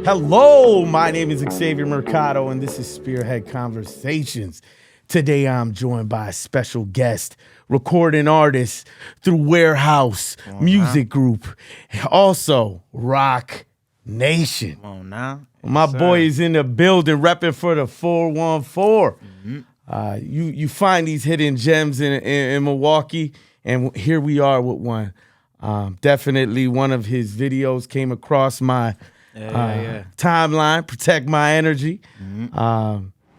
Hello, my name is Xavier Mercado, and this is Spearhead Conversations. Today, I'm joined by a special guest, recording artist through Warehouse Music Group, also Rock Nation. Come on now. My boy is in the building, repping for the 414. You find these hidden gems in Milwaukee, and here we are with one. Definitely one of his videos came across my timeline, Protect My Energy.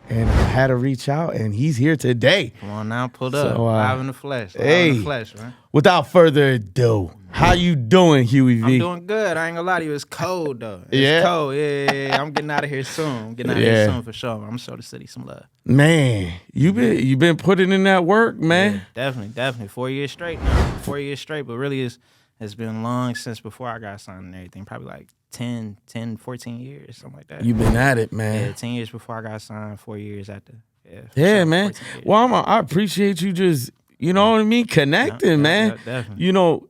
And I had to reach out, and he's here today. Come on now, pulled up. So, Live in the flesh. Hey, in the flesh, man. Without further ado, how you doing, Huey V? I'm doing good. I ain't gonna lie to you. It's cold, though. It's cold. Yeah. I'm getting out of here soon. I'm getting out of here soon for sure. I'm gonna show the city some love. Man, you been putting in that work, man. Yeah, definitely. 4 years straight now. 4 years straight, but really it's been long since before I got signed and everything. Probably like 10, 14 years, something like that. You been at it, man. Yeah, 10 years before I got signed, 4 years after. Yeah, sure, man. Well, I appreciate you just, you know what I mean, connecting, man. Definitely. You know,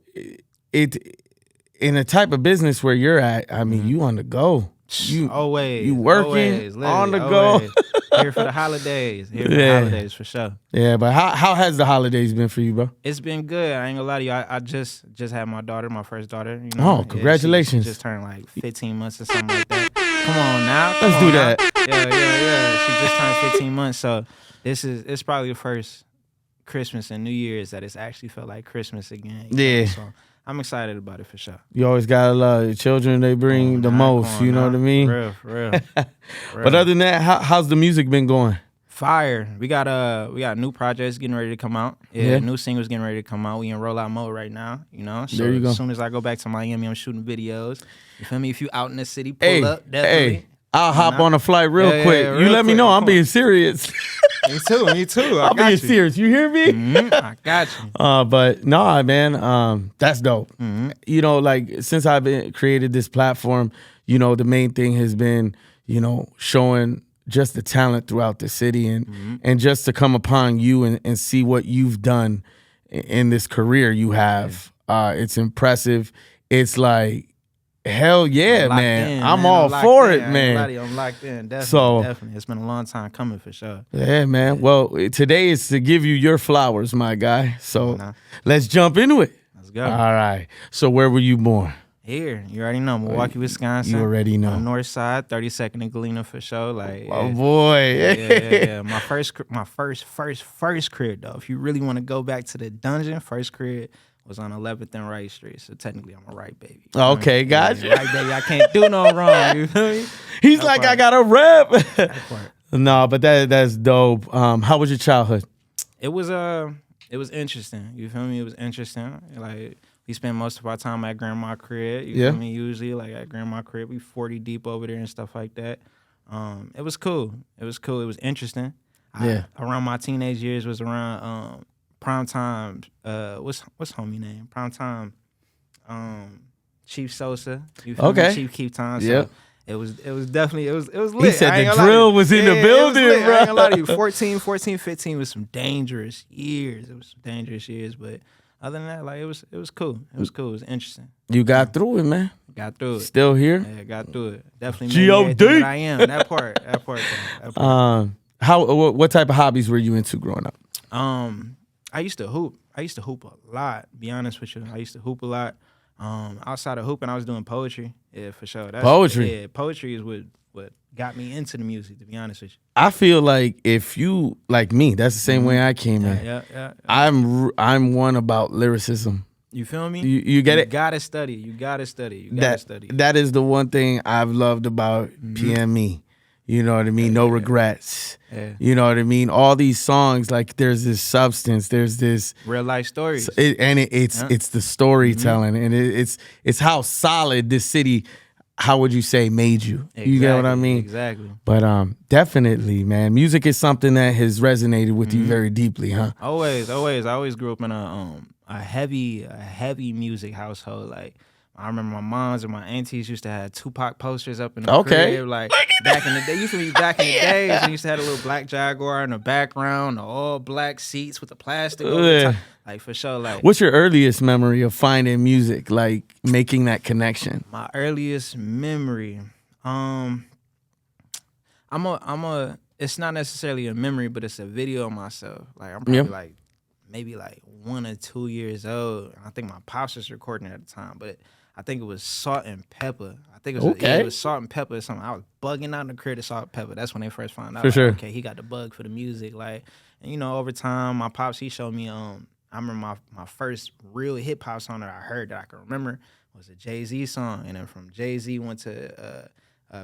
it in a type of business where you're at, I mean, you on the go. You working on the go. Here for the holidays. Here for the holidays for sure. Yeah, but how has the holidays been for you, bro? It's been good. I ain't gonna lie to you. I just had my daughter, my first daughter. You know? Oh, congratulations! She just turned like 15 months or something like that. Come on now. Let's do that. Yeah. She just turned 15 months, so it's probably the first Christmas and New Year's that it's actually felt like Christmas again. Yeah. So I'm excited about it for sure. You always gotta love your children. They bring the most. You know what I mean? For real. But other than that, how's the music been going? Fire. We got new projects getting ready to come out. Yeah, new singles getting ready to come out. We in rollout mode right now, you know. So there you go. As soon as I go back to Miami, I'm shooting videos. You feel me? If you out in the city, pull up, definitely. Hey, I'll hop on a flight real quick. You let me know. I'm being serious. Me too. I'm being serious. You hear me? I got you. But nah, man, that's dope. You know, like since I've created this platform, you know, the main thing has been, you know, showing just the talent throughout the city and just to come upon you and see what you've done in this career you have. It's impressive. It's like, hell yeah, man. I'm all for it, man. I'm locked in. Definitely. It's been a long time coming for sure. Yeah, man. Well, today is to give you your flowers, my guy. So let's jump into it. Let's go. All right. So where were you born? Here, you already know, Milwaukee, Wisconsin. You already know. On the north side, 32nd and Galena for sure. Like, oh boy, yeah. My first crib though. If you really want to go back to the dungeon, first crib was on 11th and Wright Street. So technically, I'm a Wright baby. Okay, gotcha. Right baby, I can't do no wrong. You feel me? He's that like, part. I got a rep. No, but that's dope. How was your childhood? It was interesting. You feel me? It was interesting. Like, we spend most of our time at grandma's crib. You feel me? Usually, like at grandma's crib, we 40 deep over there and stuff like that. It was cool. It was interesting. Around my teenage years was around prime time. What's homie name? Prime time. Chief Sosa. You feel me? Chief Keep Time. So it was definitely it was lit. He said the drill was in the building, bro. I ain't gonna lie to you. 14, 15 was some dangerous years. It was some dangerous years, but other than that, like it was cool. It was cool. It was interesting. You got through it, man. Got through it. Still here? Yeah, got through it. Definitely made me everything that I am. That part. What type of hobbies were you into growing up? I used to hoop. I used to hoop a lot. Be honest with you, I used to hoop a lot. Outside of hooping, I was doing poetry. Yeah, for sure. Poetry. Yeah, poetry is what got me into the music. To be honest with you, I feel like if you like me, that's the same way I came in. Yeah. I'm one about lyricism. You feel me? You get it? You gotta study. You gotta study. That is the one thing I've loved about PME. You know what I mean? No regrets. Yeah. You know what I mean? All these songs, like there's this substance, there's this real life stories, it's the storytelling, and it's how solid this city. How would you say made you? Exactly, you get what I mean? Exactly. But definitely, man, music is something that has resonated with you very deeply, huh? Always. I always grew up in a heavy music household. Like I remember my moms and my aunties used to have Tupac posters up in the crib, like back in the day. Used to be back in the days. We used to have a little black Jaguar in the background, the all black seats with the plastic over the top. Like for sure. Like, what's your earliest memory of finding music, like making that connection? My earliest memory, it's not necessarily a memory, but it's a video of myself. Like I'm probably like maybe like 1 or 2 years old. I think my pops was recording at the time, but I think it was Salt and Pepper. I think it was Salt and Pepper or something. I was bugging out in the crib to Salt and Pepper. That's when they first found out. For sure. Okay, he got the bug for the music. Like, and you know, over time, my pops, he showed me, I remember my first real hip hop song that I heard that I can remember was a Jay-Z song. And then from Jay-Z went to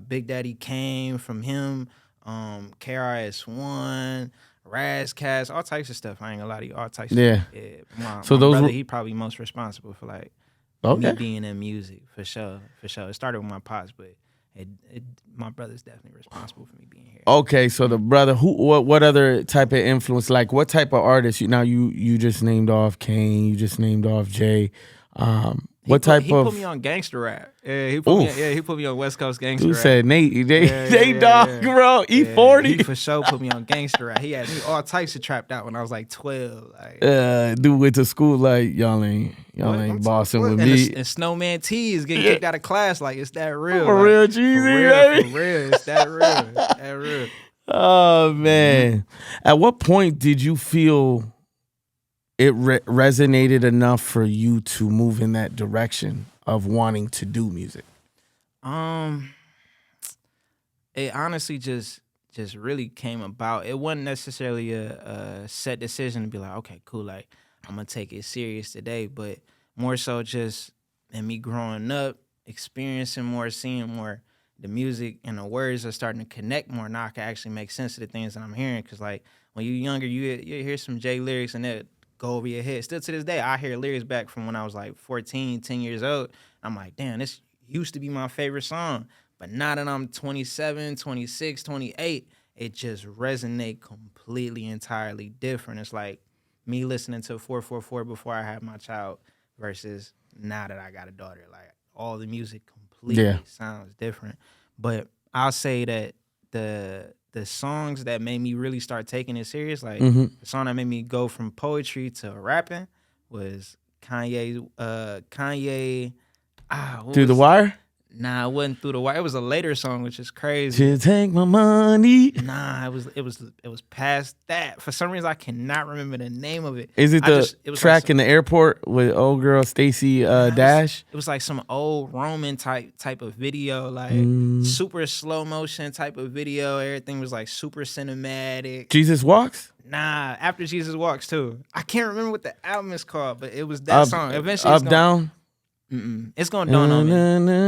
Big Daddy Kane, from him, KRS-One, Razzcast, all types of stuff. I ain't gonna lie to you, all types of stuff. Yeah. My brother, he probably most responsible for like me being in music, for sure. It started with my pops, but my brother's definitely responsible for me being here. Okay, so the brother, what other type of influence, like what type of artist, you just named off Kane, you just named off Jay, he put me on gangster rap. Yeah, he put me on West Coast gangster rap. You said Nate Dogg, bro. E40. He for sure put me on gangster rap. He had me all types of trapped out when I was like 12. Like, dude went to school like y'all ain't bossing with me. And Snowman T is getting kicked out of class. Like, it's that real. For real, Jeezy, for real. It's that real. That real. Oh man. At what point did you feel it resonated enough for you to move in that direction of wanting to do music? It honestly just really came about. It wasn't necessarily a set decision to be like, okay, cool, like I'm gonna take it serious today, but more so just in me growing up, experiencing more, seeing more, the music and the words are starting to connect more. Now I can actually make sense of the things that I'm hearing. Cause like when you're younger, you hear some Jay lyrics and that go over your head. Still to this day, I hear lyrics back from when I was like 14, 10 years old. I'm like, damn, this used to be my favorite song. But now that I'm 27, 26, 28, it just resonate completely, entirely different. It's like me listening to 444 before I had my child versus now that I got a daughter. Like, all the music completely sounds different. But I'll say that the songs that made me really start taking it serious, like the song that made me go from poetry to rapping was Kanye. Through the Wire? Nah, it wasn't Through the Wire. It was a later song, which is crazy. To take my money. Nah, it was past that. For some reason, I cannot remember the name of it. Is it the track like in the airport with old girl Stacey Dash? It was like some old Roman type of video, like super slow motion type of video. Everything was like super cinematic. Jesus Walks? Nah, After Jesus Walks too. I can't remember what the album is called, but it was that song. Eventually, Down. It's gonna dawn on me.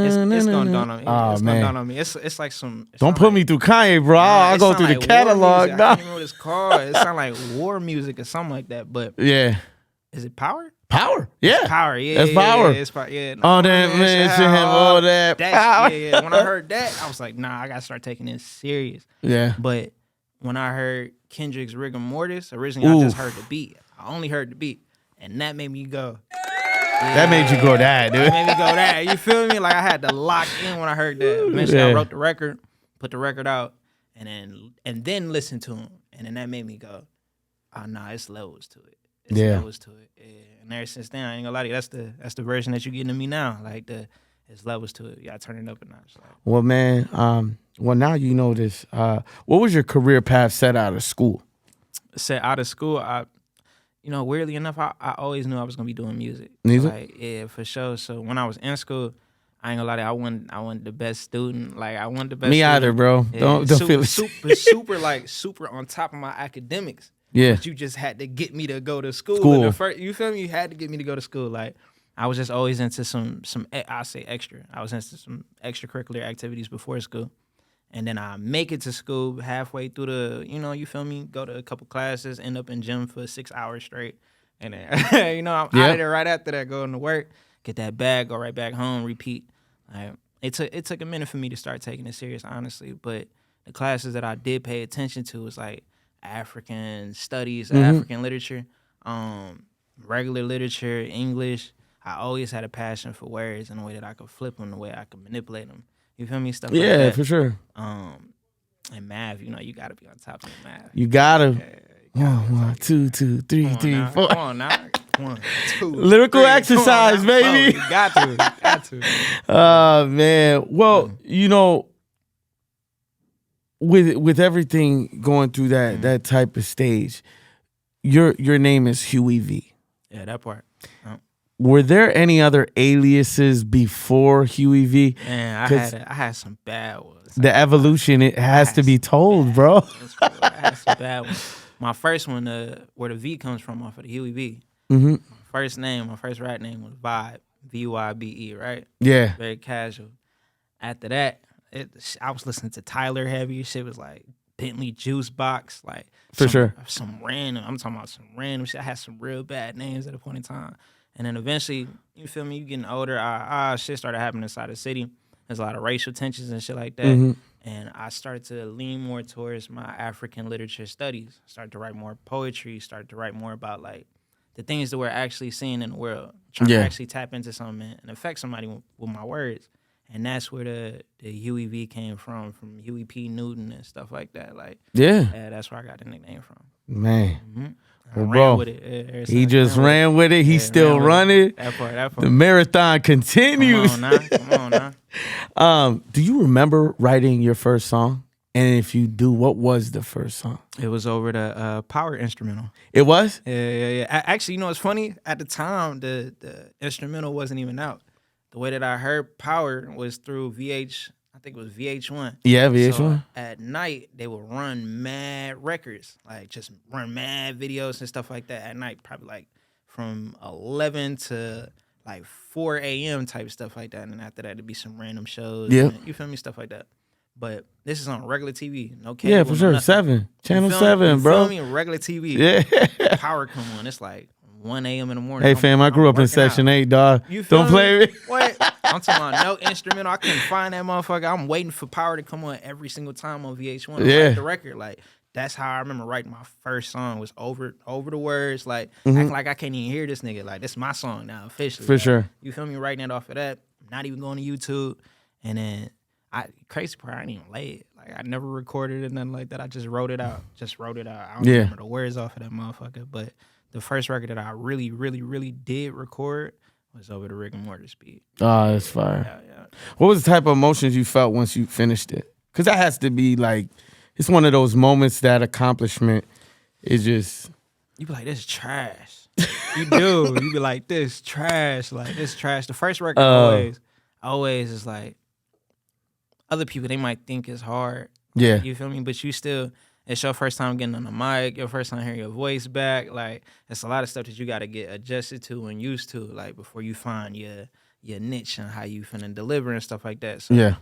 It's gonna dawn on me. It's gonna dawn on me. It's like some. Don't put me through Kanye, bro. I'll go through the catalog. I can't remember what it's called. It sounds like war music or something like that. But yeah, is it Power? Power, yeah, it's Power, yeah, that's Power. Yeah, it's Power, yeah. All that man, all that power. Yeah. When I heard that, I was like, nah, I gotta start taking this serious. Yeah. But when I heard Kendrick's Rigor Mortis, originally I just heard the beat. I only heard the beat, and that made me go. Yeah. That made you go that, dude. That made me go that. You feel me? Like I had to lock in when I heard that. Eventually, I wrote the record, put the record out, and then listen to him, and then that made me go, oh nah, it's levels to it. It's levels to it. Yeah. And ever since then, I ain't gonna lie to you, that's the version that you're getting to me now. Like it's levels to it. You gotta turn it up a notch. Like. Well, man, well now you know this. What was your career path set out of school? Set out of school, weirdly enough, I always knew I was gonna be doing music. Music? Like, yeah, for sure. So when I was in school, I ain't gonna lie to you, I wasn't the best student. Like I wasn't the best. Me student. either, bro. Yeah, don't feel super on top of my academics. Yeah. But you just had to get me to go to school. You feel me? You had to get me to go to school. Like I was just always into some I say extra. I was into some extracurricular activities before school. And then I make it to school halfway through the, you feel me, go to a couple classes, end up in gym for 6 hours straight. And then, I'm out of there right after that, going to work, get that bag, go right back home, repeat. Like, it took a minute for me to start taking it serious, honestly. But the classes that I did pay attention to was like African studies, African literature, regular literature, English, I always had a passion for words and the way that I could flip them, the way I could manipulate them. You feel me? Stuff like that. Yeah, for sure. And math, you got to be on top of the math. You gotta. Yeah, One, two, three, four. Come on now. 1, 2. Lyrical 3. exercise, baby. You got to. Man. Well, with everything going through that type of stage, your name is Huey V. Yeah, that part. Were there any other aliases before Huey V? Man, I had some bad ones. The evolution, it has to be told, bro. I had some bad ones. My first one, where the V comes from, off of the Huey V. Mm-hmm. My first rap name was Vibe, Vybe, right? Yeah. Very casual. After that, I was listening to Tyler heavy. Shit was like Bentley Juice Box, like for sure. I'm talking about some random shit. I had some real bad names at a point in time. And then eventually, you feel me, you getting older, shit started happening inside the city. There's a lot of racial tensions and shit like that. Mm-hmm. And I started to lean more towards my African literature studies. Started to write more poetry, started to write more about like the things that we're actually seeing in the world. Trying to actually tap into something and affect somebody with my words. And that's where the Huey V came from Huey P. Newton and stuff like that. Like, that's where I got the nickname from. Man. Mm-hmm. Well, bro, he just ran with it. He's still running. That part. The marathon continues. Come on now. Do you remember writing your first song? And if you do, what was the first song? It was over the Power instrumental. It was? Yeah. Actually, it's funny. At the time, the instrumental wasn't even out. The way that I heard Power was through I think it was VH1. Yeah, VH1. So at night, they would run mad records, like just run mad videos and stuff like that at night, probably like from 11 to like 4 a.m. type stuff like that. And then after that, it'd be some random shows. Yeah. You feel me? Stuff like that. But this is on regular TV. No cable. Yeah, for sure. 7. Channel 7, bro. You feel me? Regular TV. Yeah. Power come on. It's like 1 a.m. in the morning. Hey, fam, I grew up in Section 8, dog. Don't play with me. What? I'm talking about no instrumental. I couldn't find that motherfucker. I'm waiting for Power to come on every single time on VH1. Yeah. The record. Like, that's how I remember writing my first song, was over the words. Like, acting like I can't even hear this nigga. Like, this is my song now, officially. For like, sure. You feel me? Writing it off of that. Not even going to YouTube. And then, crazy part, I didn't even lay it. Like, I never recorded it, nothing like that. I just wrote it out. I don't remember the words off of that motherfucker. But the first record that I really, really, really did record was over the Rick and Morty speed. Oh, that's fire. Yeah. What was the type of emotions you felt once you finished it? Because that has to be like, it's one of those moments, that accomplishment is just... You be like, this is trash. You do. You be like, this trash. Like, this trash. The first record always is like, other people, they might think it's hard. Yeah. You feel me? But you still... It's your first time getting on the mic, your first time hearing your voice back. Like, it's a lot of stuff that you got to get adjusted to and used to, like, before you find your niche and how you finna deliver and stuff like that. So yeah,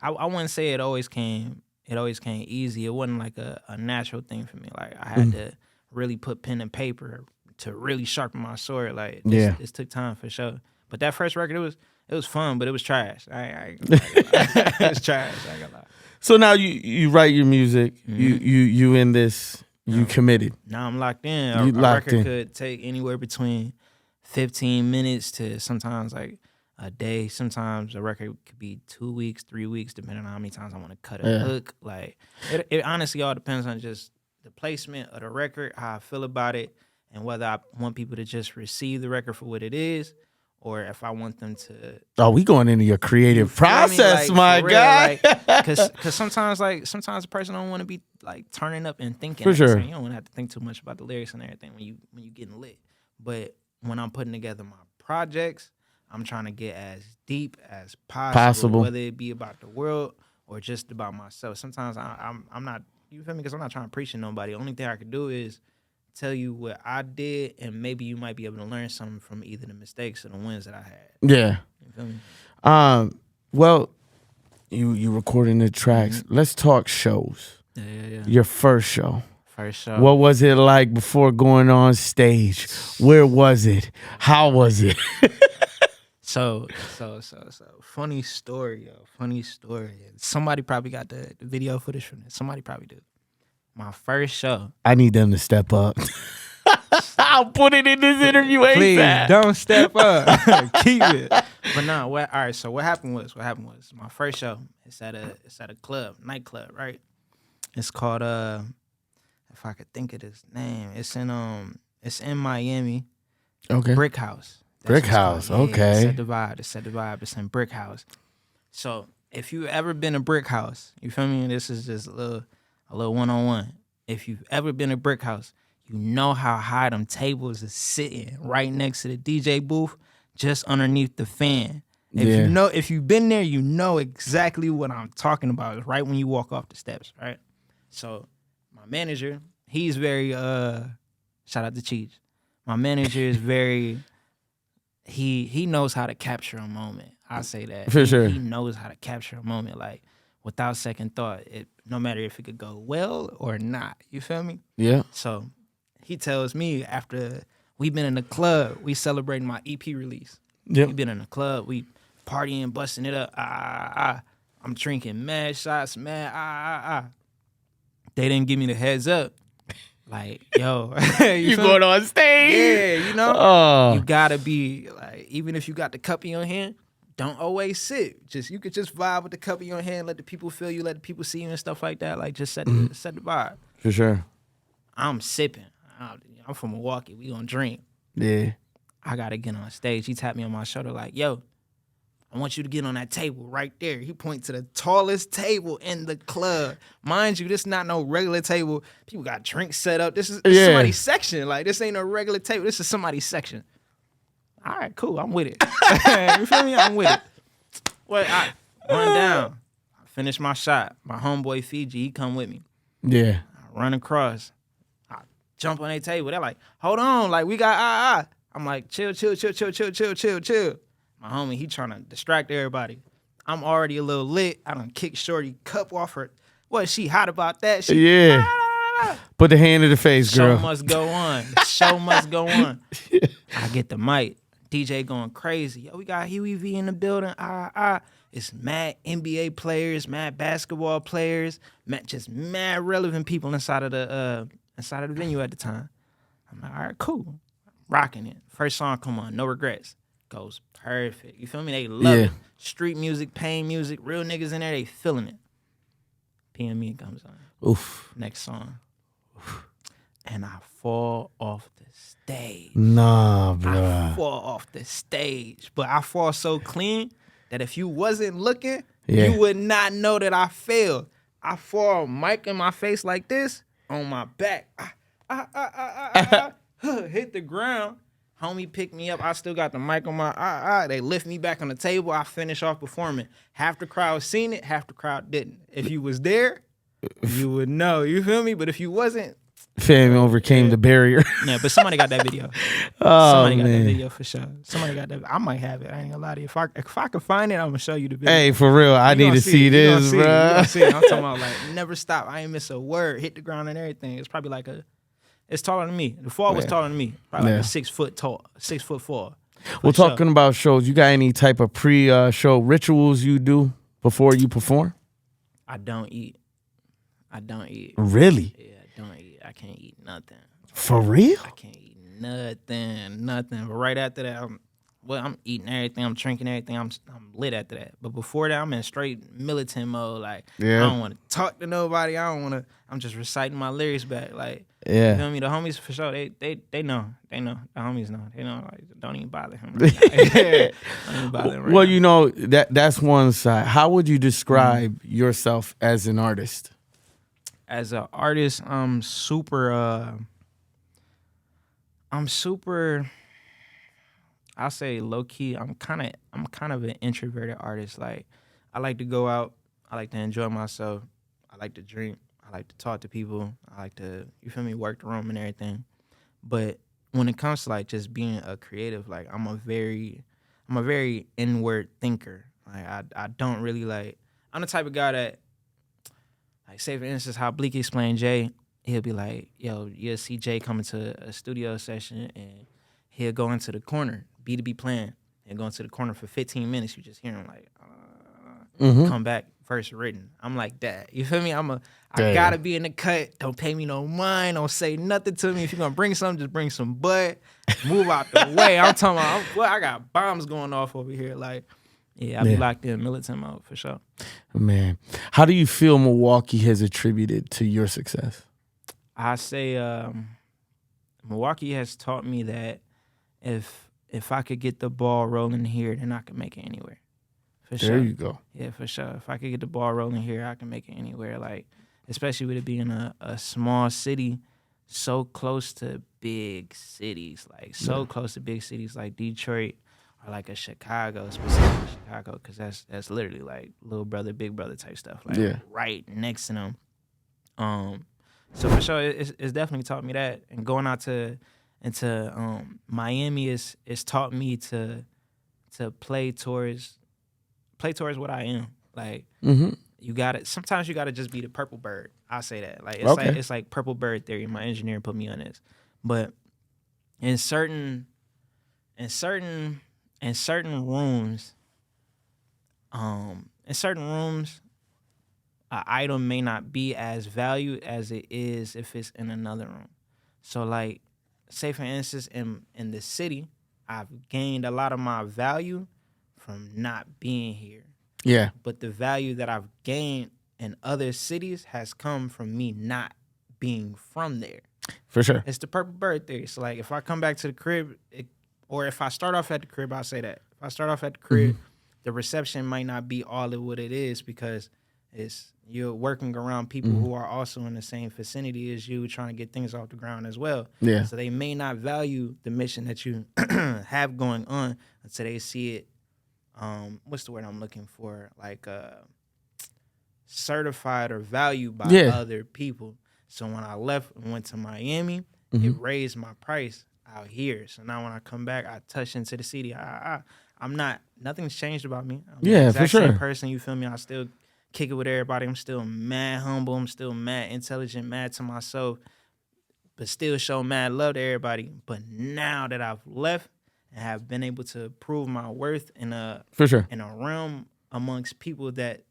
I wouldn't say it always came easy. It wasn't like a natural thing for me. Like, I had to really put pen and paper to really sharpen my sword. Like, this took time for sure. But that first record, it was fun, but it was trash. I ain't gonna lie. It was trash. I ain't gonna lie. So now you write your music, you in this, you committed. Now I'm locked in. A record could take anywhere between 15 minutes to sometimes like a day. Sometimes a record could be 2 weeks, 3 weeks, depending on how many times I want to cut a hook. Like, it honestly all depends on just the placement of the record, how I feel about it, and whether I want people to just receive the record for what it is, or if I want them to... Oh, we going into your creative process, my guy. Because sometimes a person don't want to be like turning up and thinking. For sure. You don't want to have to think too much about the lyrics and everything when you getting lit. But when I'm putting together my projects, I'm trying to get as deep as possible. Whether it be about the world or just about myself. Sometimes I'm not... You feel me? Because I'm not trying to preach to nobody. The only thing I can do is tell you what I did, and maybe you might be able to learn something from either the mistakes or the wins that I had. Yeah. You feel me? Well, you recording the tracks. Let's talk shows. Yeah. Your first show. First show. What was it like before going on stage? Where was it? How was it? So funny story, yo. Funny story. Somebody probably got the video footage from this. Somebody probably do. My first show. I need them to step up. I'll put it in this interview ASAP. Please don't step up. Keep it. But no, all right. So what happened was my first show. It's at a club, nightclub, right? It's called if I could think of this name, it's in Miami. Okay. Brick House. Brick House. Okay. Set the vibe. It's in Brick House. So if you've ever been to Brick House, you feel me? This is just a little one-on-one. If you've ever been to Brick House, you know how high them tables is sitting right next to the DJ booth, just underneath the fan. If you've been there, you know exactly what I'm talking about. It's right when you walk off the steps, right? So my manager, he's very shout out to Cheech. My manager is very he knows how to capture a moment. I say that. For sure. He knows how to capture a moment, like without second thought. No matter if it could go well or not. You feel me? Yeah. So he tells me after we've been in the club, we celebrating my EP release. Yeah. We've been in the club, we partying, busting it up. I'm drinking mad shots, mad. They didn't give me the heads up. Like, yo, you going on stage? Yeah, you know, you gotta be like, even if you got the cup in your hand, don't always sit. You could just vibe with the cup in your hand, let the people feel you, let the people see you and stuff like that. Like, just set the vibe. For sure. I'm sipping. I'm from Milwaukee. We gonna drink. Yeah. I gotta get on stage. He tapped me on my shoulder like, yo, I want you to get on that table right there. He pointed to the tallest table in the club. Mind you, this not no regular table. People got drinks set up. This is somebody's section. Like, this ain't a regular table. This is somebody's section. All right, cool. I'm with it. You feel me? I'm with it. Well, I run down. I finish my shot. My homeboy Fiji, he come with me. Yeah. I run across. I jump on their table. They're like, hold on. Like, we got I'm like, chill. My homie, he trying to distract everybody. I'm already a little lit. I done kicked Shorty cup off her. What, she hot about that? Yeah. Put the hand in the face, girl. Show must go on. The show must go on. I get the mic. DJ going crazy. Yo, we got Huey V in the building. It's mad NBA players, mad basketball players, just mad relevant people inside of the venue at the time. I'm like, all right, cool. Rocking it. First song come on, No Regrets. Goes perfect. You feel me? They love it. Street music, pain music, real niggas in there, they feeling it. PME comes on. Oof. Next song. And I fall off the stage. Nah, bro. I fall off the stage. But I fall so clean that if you wasn't looking, you would not know that I failed. I fall mic in my face like this, on my back. Hit the ground. Homie picked me up. I still got the mic on my They lift me back on the table. I finish off performing. Half the crowd seen it, half the crowd didn't. If you was there, you would know. You feel me? But if you wasn't, fam overcame the barrier. Yeah, but somebody got that video. Somebody got that video for sure. Somebody got that. I might have it. I ain't gonna lie to you. If I can find it, I'm gonna show you the video. Hey, for real, I need to see this, bro. You gonna see it. I'm talking about like never stop. I ain't miss a word. Hit the ground and everything. It's probably like it's taller than me. The fall was taller than me. Probably like a 6 foot tall, 6 foot fall. Well, talking about shows, you got any type of pre-show rituals you do before you perform? I don't eat. Really? Yeah, I don't eat. I can't eat nothing. For real? I can't eat nothing. But right after that, I'm eating everything. I'm drinking everything. I'm lit after that. But before that, I'm in straight militant mode. Like, I don't want to talk to nobody. I'm just reciting my lyrics back. Like, you feel me? The homies for sure. They know. The homies know. They know. Like, don't even bother him. Right now. Don't even bother him right well, now. you know that's one side. How would you describe yourself as an artist? As an artist, I'm super. I'll say low key. I'm kind of an introverted artist. Like, I like to go out. I like to enjoy myself. I like to drink. I like to talk to people. I like to, you feel me, work the room and everything. But when it comes to like just being a creative, like I'm a very inward thinker. Like I don't really like. I'm the type of guy that, like, say for instance how Bleek explained Jay. He'll be like, yo, you'll see Jay coming to a studio session and he'll go into the corner, B2B playing, and go into the corner for 15 minutes. You just hear him like, come back verse written. I'm like that. You feel me? I Damn. gotta be in the cut. Don't pay me no mind. Don't say nothing to me. If you're gonna bring something, just bring some butt. Move out the way. I'm talking about, I got bombs going off over here. Like, yeah, I be locked in militant mode for sure. Man, how do you feel Milwaukee has attributed to your success? I say Milwaukee has taught me that if I could get the ball rolling here, then I can make it anywhere. For sure. There you go. Yeah, for sure. If I could get the ball rolling here, I can make it anywhere. Like, especially with it being a small city, so close to big cities, like close to big cities like Detroit or like a Chicago, specifically Chicago, because that's literally like little brother, big brother type stuff, like right next to them. So for sure, it's definitely taught me that, and going out into Miami is taught me to play towards what I am. Like, you gotta, sometimes you gotta just be the purple bird. I say that. Like, it's like purple bird theory. My engineer put me on this. But in certain rooms, an item may not be as valued as it is if it's in another room. So, like, say for instance, in the city, I've gained a lot of my value from not being here. Yeah. But the value that I've gained in other cities has come from me not being from there. For sure. It's the purple bird theory. So, like, if I come back to the crib, or if I start off at the crib, I'll say that. If I start off at the crib, the reception might not be all of what it is, because you're working around people who are also in the same vicinity as you, trying to get things off the ground as well. Yeah. So they may not value the mission that you have going on until they see it. What's the word I'm looking for? Like certified or valued by other people. So when I left and went to Miami, it raised my price out here. So now when I come back, I touch into the city. I'm not, nothing's changed about me. I'm the exact same person, you feel me? I still kick it with everybody. I'm still mad humble. I'm still mad intelligent, mad to myself, but still show mad love to everybody. But now that I've left and have been able to prove my worth in a realm amongst people that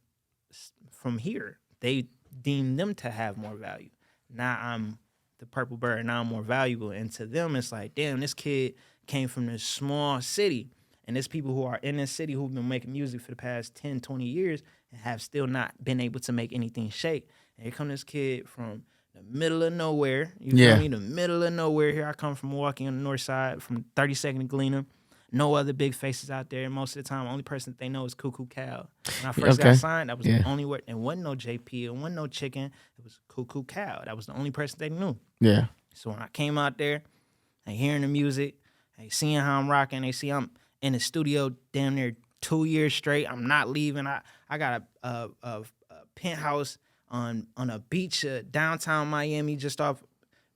from here, they deem them to have more value. Now I'm the purple bird, now I'm more valuable. And to them, it's like, damn, this kid came from this small city. And there's people who are in this city who've been making music for the past 10, 20 years and have still not been able to make anything shake. And here come this kid from the middle of nowhere. You feel me? The middle of nowhere. Here I come from Milwaukee on the north side, from 32nd and Galena. No other big faces out there. Most of the time, the only person that they know is Cuckoo Cal. When I first got signed, that was the only word. And wasn't no JP, it wasn't no Chicken. It was Cuckoo Cal. That was the only person they knew. Yeah. So when I came out there and hearing the music, and seeing how I'm rocking, they see I'm in the studio damn near 2 years straight. I'm not leaving. I got a penthouse on a beach downtown Miami, just off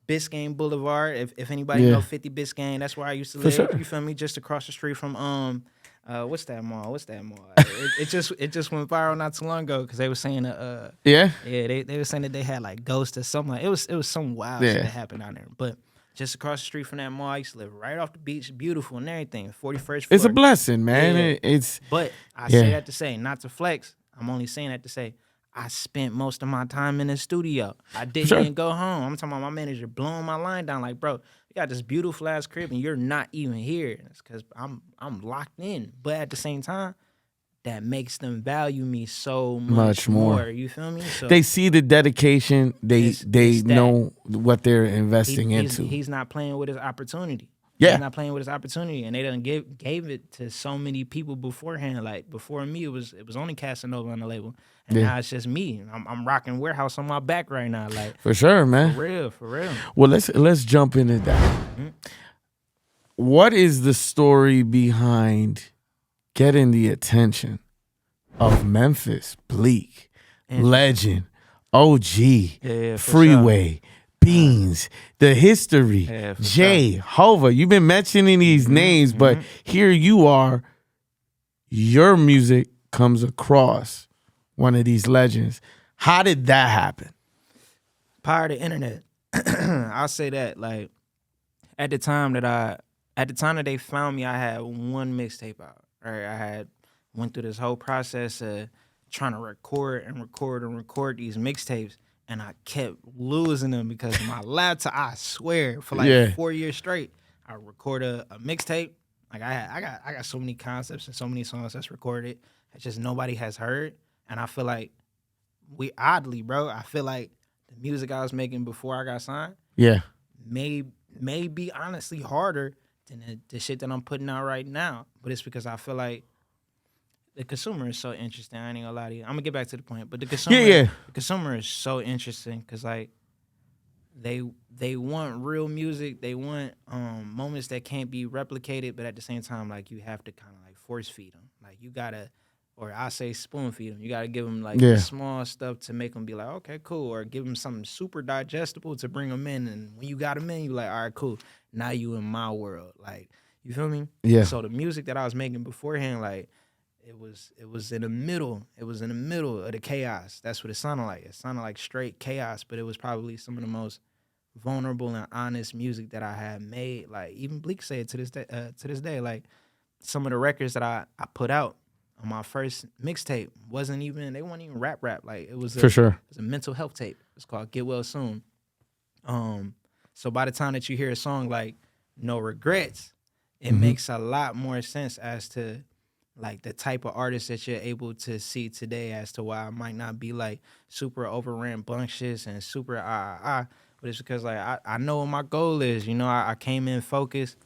Biscayne Boulevard. If anybody know 50 Biscayne, that's where I used to live. Sure. You feel me? Just across the street from what's that mall? it just went viral not too long ago because they were saying they were saying that they had like ghosts or something. Like, it was some wild shit that happened out there. But just across the street from that mall, I used to live right off the beach, beautiful and everything. 41st floor. It's a blessing, man. Yeah. But I say that to say, not to flex. I'm only saying that to say, I spent most of my time in the studio. I didn't even go home. I'm talking about my manager blowing my line down like, bro, you got this beautiful ass crib and you're not even here. It's because I'm locked in. But at the same time, that makes them value me so much more. You feel me? So they see the dedication. They know what they're investing into. He's not playing with his opportunity. Yeah. He's not playing with his opportunity, and they done gave it to so many people beforehand. Like, before me, it was only Casanova on the label, and now it's just me. I'm rocking Warehouse on my back right now. Like, for sure, man. For real. Well, let's jump into that. Mm-hmm. What is the story behind getting the attention of Memphis Bleek, legend, OG, Freeway, Beans, the history, Jay, Hova? You've been mentioning these names, but here you are. Your music comes across one of these legends. How did that happen? Power of the internet. I'll say that. Like, at the time that they found me, I had one mixtape out. Right, I had went through this whole process of trying to record these mixtapes, and I kept losing them because my laptop. I swear, for like 4 years straight, I record a mixtape. Like I got so many concepts and so many songs that's recorded that just nobody has heard, and I feel like I feel like the music I was making before I got signed, may be honestly harder than the shit that I'm putting out right now. But it's because I feel like the consumer is so interesting. I ain't gonna lie to you. I'm gonna get back to the point, but the consumer is so interesting because like they want real music. They want moments that can't be replicated, but at the same time, like you have to kind of like force feed them. Like you gotta. Or I say spoon feed them. You got to give them like small stuff to make them be like, okay, cool. Or give them something super digestible to bring them in. And when you got them in, you like, all right, cool. Now you in my world. Like, you feel me? Yeah. So the music that I was making beforehand, like, it was in the middle. It was in the middle of the chaos. That's what it sounded like. It sounded like straight chaos, but it was probably some of the most vulnerable and honest music that I had made. Like, even Bleek said to this day, like, some of the records that I put out on my first mixtape they weren't even rap. Like it was it was a mental health tape. It's called Get Well Soon. So by the time that you hear a song like No Regrets, it makes a lot more sense as to like the type of artist that you're able to see today as to why I might not be like super over rambunctious and super but it's because like I know what my goal is. You know, I came in focused.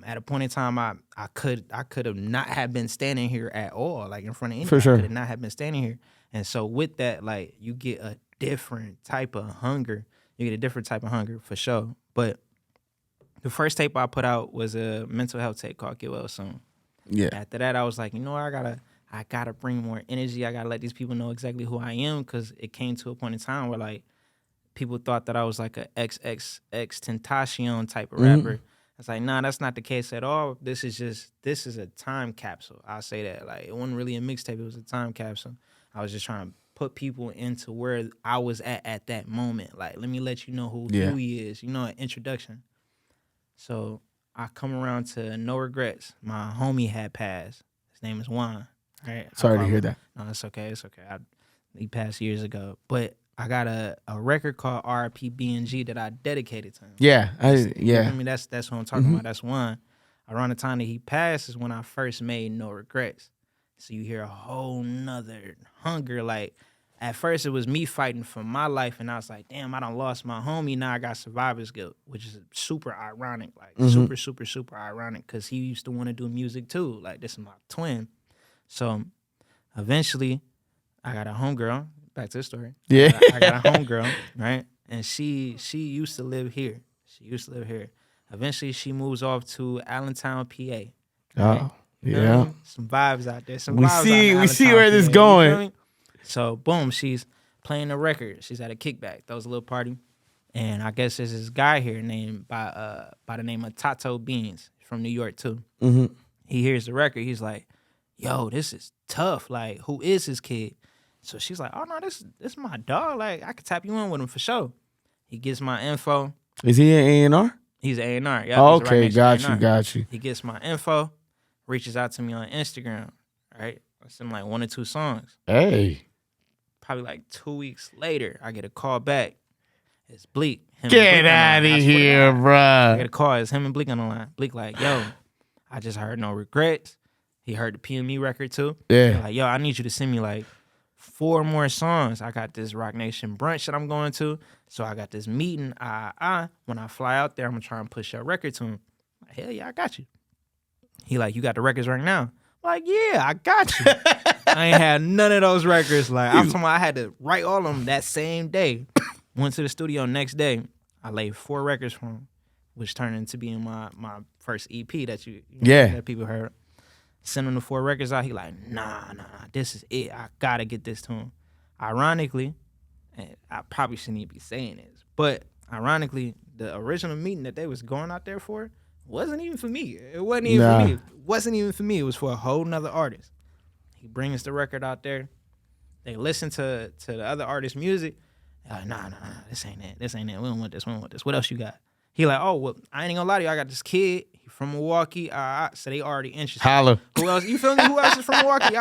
At a point in time, I could have not have been standing here at all, like in front of anybody. I could have not have been standing here. And so with that, like you get a different type of hunger. You get a different type of hunger for sure. But the first tape I put out was a mental health tape called Get Well Soon. Yeah. After that, I was like, you know, I gotta bring more energy. I gotta let these people know exactly who I am, because it came to a point in time where like people thought that I was like a XXX Tentacion type of rapper. It's like, nah, that's not the case at all. This is a time capsule. I'll say that. Like, it wasn't really a mixtape. It was a time capsule. I was just trying to put people into where I was at that moment. Like, let me let you know who Huey is. You know, an introduction. So I come around to No Regrets. My homie had passed. His name is Juan. Right? Sorry to hear that. No, it's okay. It's okay. He passed years ago. But I got a record called R.I.P. B&G that I dedicated to him. Yeah, You know, I mean, that's what I'm talking about. That's one. Around the time that he passed is when I first made No Regrets. So you hear a whole nother hunger. Like, at first it was me fighting for my life, and I was like, damn, I done lost my homie. Now I got survivor's guilt, which is super ironic. Like, super, super, super ironic, because he used to want to do music too. Like, this is my twin. So eventually I got a homegirl. Back to the story. Yeah. I got a homegirl, right? And she used to live here. Eventually, she moves off to Allentown, PA. Right? Oh, yeah. Some vibes out there. We see where this is going. So, boom, she's playing the record. She's at a kickback. That was a little party. And I guess there's this guy here named by the name of Tato Beans from New York, too. Mm-hmm. He hears the record. He's like, yo, this is tough. Like, who is this kid? So she's like, oh, no, this is my dog. Like, I could tap you in with him for sure. He gets my info. Is he an A&R? He's an A&R. Yeah, oh, okay, got you. He gets my info, reaches out to me on Instagram, right? I send him like 1 or 2 songs. Hey. Probably like 2 weeks later, I get a call back. It's Bleek. Get out of here, bruh. I get a call. It's him and Bleek on the line. Bleek like, yo, I just heard No Regrets. He heard the PME record too. Yeah. Like, yo, I need you to send me like 4 more songs. I got this Rock Nation brunch that I'm going to. So I got this meeting. When I fly out there, I'm going to try and push your record to him. Like, hell yeah, I got you. He like, you got the records right now? I'm like, yeah, I got you. I ain't had none of those records. Like, I'm talking about I had to write all of them that same day. Went to the studio next day. I laid 4 records for him, which turned into being my first EP that that people heard. Send him the 4 records out. He like, nah, this is it. I gotta get this to him. Ironically, and I probably shouldn't even be saying this, but ironically, the original meeting that they was going out there for wasn't even for me. It wasn't even for me. It wasn't even for me. It was for a whole nother artist. He brings the record out there. They listen to the other artist's music. They're like, nah, this ain't it. This ain't it. We don't want this. What else you got? He like, oh, well, I ain't gonna lie to you. I got this kid. He from Milwaukee. So they already interested. Holla. Who else? You feel me? Who else is from Milwaukee?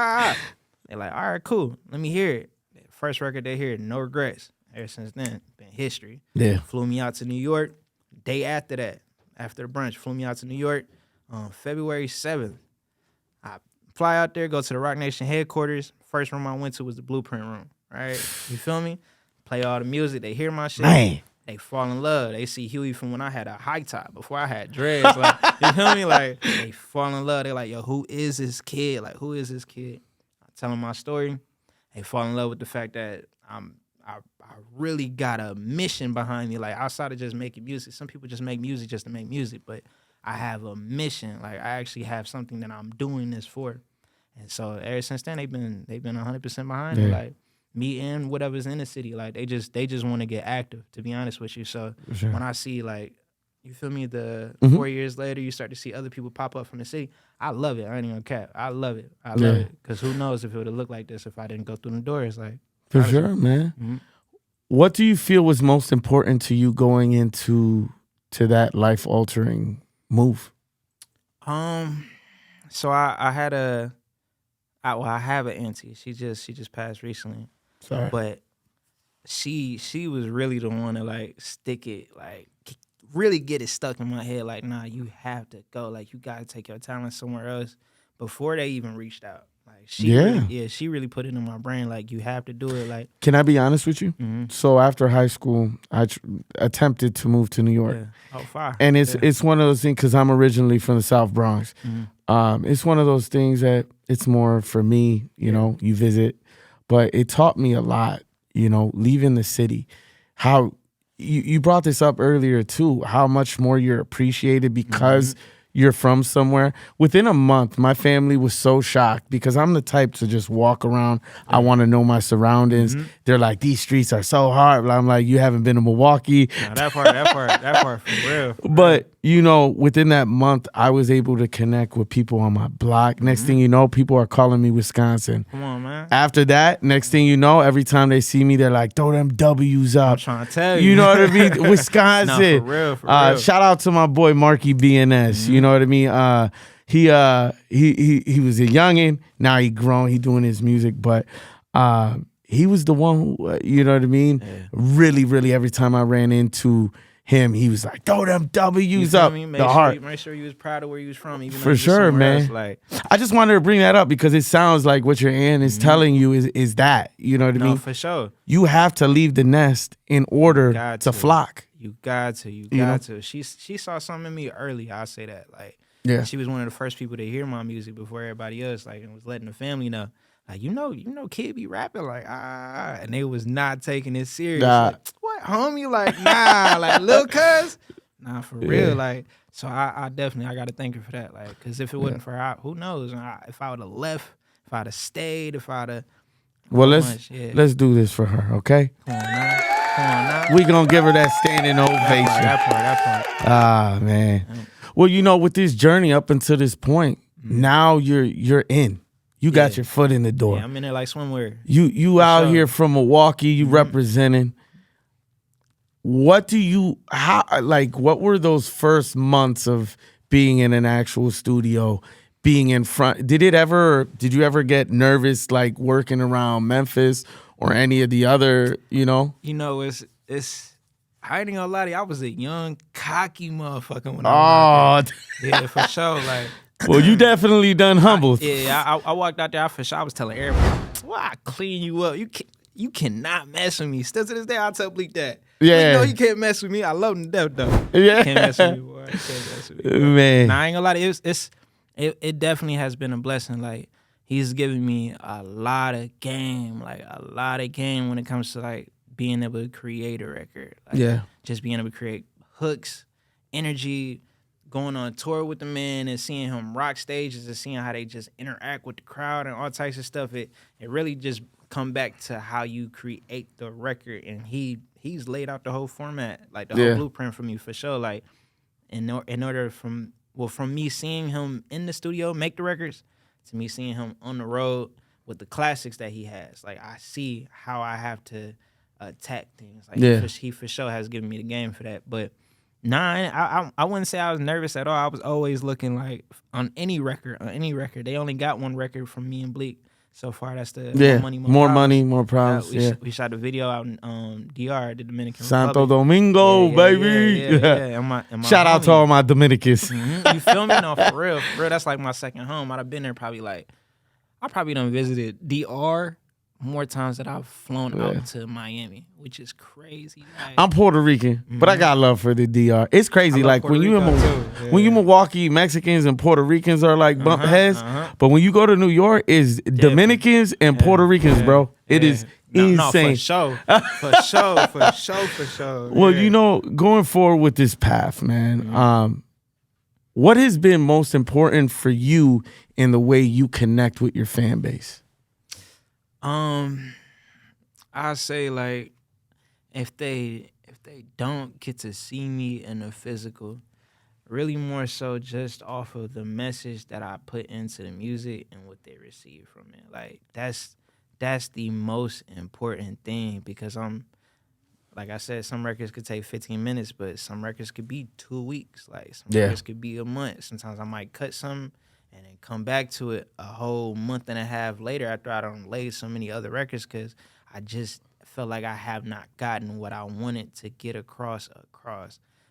They're like, all right, cool. Let me hear it. First record they hear, No Regrets. Ever since then, been history. Yeah. Flew me out to New York. Day after that, after the brunch, flew me out to New York on February 7th. I fly out there, go to the Roc Nation headquarters. First room I went to was the Blueprint room, right? You feel me? Play all the music. They hear my shit. Man. They fall in love. They see Huey from when I had a high top, before I had dreads. Like, you feel me? Like, they fall in love. They're like, yo, who is this kid? Like, who is this kid? I tell them my story. They fall in love with the fact that I really got a mission behind me. Like, outside of just making music, some people just make music just to make music, but I have a mission. Like, I actually have something that I'm doing this for. And so ever since then, they've been 100% behind me. Like, me and whatever's in the city, like they just want to get active, to be honest with you. So when I see, like, you feel me, the 4 years later, you start to see other people pop up from the city. I love it. I ain't even cap. I love it. I love it. Because who knows if it would have looked like this if I didn't go through the doors. Like, for sure, man. Mm-hmm. What do you feel was most important to you going into that life-altering move? So I had I have an auntie. She just passed recently. Sorry. But she was really the one to, like, stick it, like, really get it stuck in my head. Like, nah, you have to go. Like, you got to take your talent somewhere else before they even reached out. Like, she really put it in my brain. Like, you have to do it. Like, can I be honest with you? Mm-hmm. So after high school, I attempted to move to New York. Yeah. Oh, fire. And it's one of those things, because I'm originally from the South Bronx. Mm-hmm. It's one of those things that it's more for me, you know, you visit. But it taught me a lot, you know, leaving the city. How you brought this up earlier too, how much more you're appreciated because you're from somewhere. Within a month, my family was so shocked because I'm the type to just walk around. I want to know my surroundings. They're like, these streets are so hard. But I'm like, you haven't been to Milwaukee. Nah, that part for real. But, you know, within that month, I was able to connect with people on my block. Next thing you know, people are calling me Wisconsin. Come on, man. After that, next thing you know, every time they see me, they're like, throw them W's up. I'm trying to tell you. You know what I mean? Wisconsin. No, for real. Shout out to my boy Marky BNS. You know what I mean? He was a youngin'. Now he grown. He doing his music, but he was the one who, you know what I mean? Yeah. Really, really, every time I ran into him, he was like, throw them W's up. Make sure you was proud of where you was from. Even for sure, man. Else, like, I just wanted to bring that up because it sounds like what your aunt is telling you is that. You know what I mean? No, for sure. You have to leave the nest in order to flock. You got to. She saw something in me early. I'll say that. Like, she was one of the first people to hear my music before everybody else. Like, and was letting the family know. Like, you know, kid be rapping like, and they was not taking it serious. Like, what, homie? Like, nah, like, little cuz? Nah, for real. Like, so I definitely, I got to thank her for that. Like, because if it wasn't for her, who knows? If I would have left, if I'd have stayed, if I'd have. Well, let's do this for her, okay? Come on now. We gonna give her that standing ovation. That part. Ah, man. Well, you know, with this journey up until this point, now you're in. You got your foot in the door. Yeah, I'm in there like swimwear. You out here from Milwaukee, you representing. What were those first months of being in an actual studio, being in front? Did you ever get nervous, like working around Memphis or any of the other, you know? You know, it's I ain't gonna lie to you, I was a young, cocky motherfucker when I was yeah, for sure. Like, well, you definitely done humbled. I walked out there, for sure. I was telling everybody, well, I clean you up. You cannot mess with me. Still to this day, I tell Bleek that. Yeah. No, you can't mess with me. I love him to death, though. Yeah. You can't mess with me, boy. You can't mess with me, boy. Man. Nah, I ain't gonna lie to you. It definitely has been a blessing. Like, he's given me a lot of game when it comes to, like, being able to create a record. Like, just being able to create hooks, energy, going on tour with the man and seeing him rock stages and seeing how they just interact with the crowd and all types of stuff. It really just come back to how you create the record, and he's laid out the whole format, like the whole blueprint for me, for sure. Like, in order from me seeing him in the studio make the records to me seeing him on the road with the classics that he has, like, I see how I have to attack things. Like, he for sure has given me the game for that. But nah, I wouldn't say I was nervous at all. I was always looking, like, on any record. They only got one record from me and Bleek So far, that's the more money, more problems. We shot the video out in DR, the Dominican Santo Republic. Domingo, baby. Yeah. And my Shout out to all my Dominicans. You feel me? No, for real. That's like my second home. I'd have been there I probably done visited DR more times than I've flown out to Miami, which is crazy. Like, I'm Puerto Rican, but I got love for the DR. It's crazy. Like when you in Milwaukee, Mexicans and Puerto Ricans are like bump heads. But when you go to New York, it's Dominicans and Puerto Ricans, bro. It is insane. For sure. Well, going forward with this path, man, what has been most important for you in the way you connect with your fan base? I say like if they don't get to see me in the physical, really more so just off of the message that I put into the music and what they receive from it. Like that's the most important thing, because like I said, some records could take 15 minutes, but some records could be 2 weeks. Like some records could be a month. Sometimes I might cut some and then come back to it a whole month and a half later after I done laid so many other records, because I just felt like I have not gotten what I wanted to get across.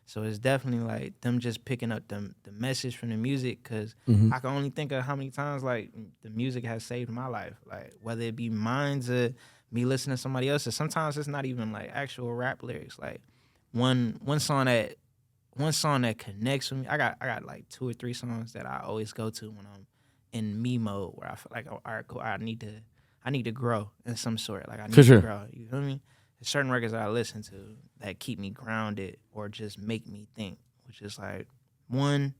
So it's definitely like them just picking up the message from the music, because I can only think of how many times like the music has saved my life. Like whether it be mine to me listening to somebody else's. Sometimes it's not even like actual rap lyrics. Like one song that connects with me. I got like 2 or 3 songs that I always go to when I'm in me mode, where I feel like, all right, cool, I need to grow in some sort. Like I need to grow. You feel me? There's certain records that I listen to that keep me grounded or just make me think, which is like, one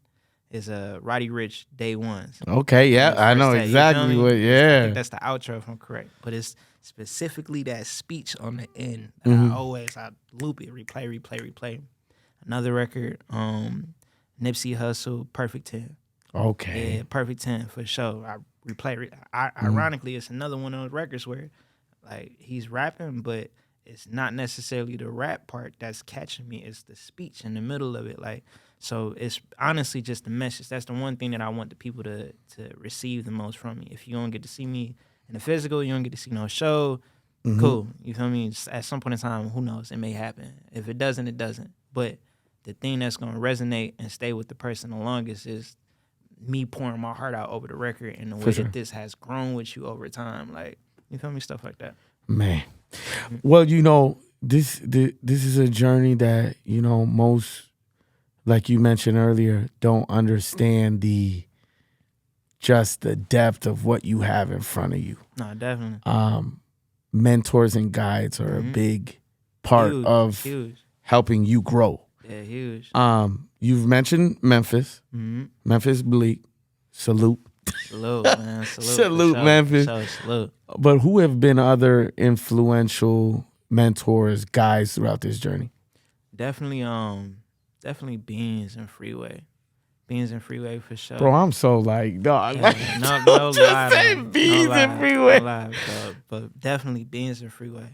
is Roddy Ricch, Day Ones. Okay, yeah, I know exactly what. Yeah, I think that's the outro if I'm correct, but it's specifically that speech on the end that I loop it, replay. Another record, Nipsey Hussle, Perfect 10. Okay. Yeah, Perfect 10 for sure. I replay. Ironically, it's another one of those records where, like, he's rapping, but it's not necessarily the rap part that's catching me. It's the speech in the middle of it. Like, so it's honestly just the message. That's the one thing that I want the people to receive the most from me. If you don't get to see me in the physical, you don't get to see no show, cool. You feel me? At some point in time, who knows? It may happen. If it doesn't, it doesn't. But the thing that's going to resonate and stay with the person the longest is me pouring my heart out over the record and the way that this has grown with you over time. Like, you feel me? Stuff like that. Man. Well, this is a journey that, most, like you mentioned earlier, don't understand the depth of what you have in front of you. No, definitely. Mentors and guides are a big part of helping you grow. Yeah, huge. You've mentioned Memphis. Memphis Bleek. Salute. Salute, man. Salute, Memphis. Salute. But who have been other influential mentors, guys throughout this journey? Definitely Beans and Freeway. Beans and Freeway for sure. Bro, I'm so like, dog. Yeah, no just lie, say man. Beans and Freeway. No lie, but definitely Beans and Freeway.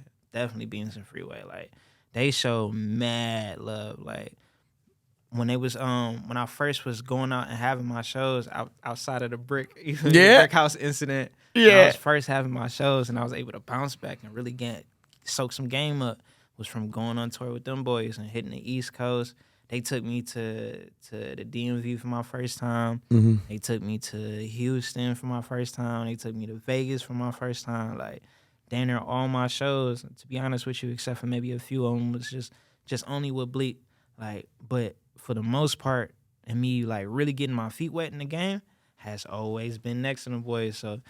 Like, they show mad love. Like, when I first was going out and having my shows outside of the brick house incident. Yeah. I was first having my shows and I was able to bounce back and really soak some game up, was from going on tour with them boys and hitting the East Coast. They took me to the DMV for my first time. They took me to Houston for my first time. They took me to Vegas for my first time. Like, damn near all my shows, to be honest with you, except for maybe a few of them, was just only with Bleek. Like, but for the most part, and me like really getting my feet wet in the game has always been next to the boys. So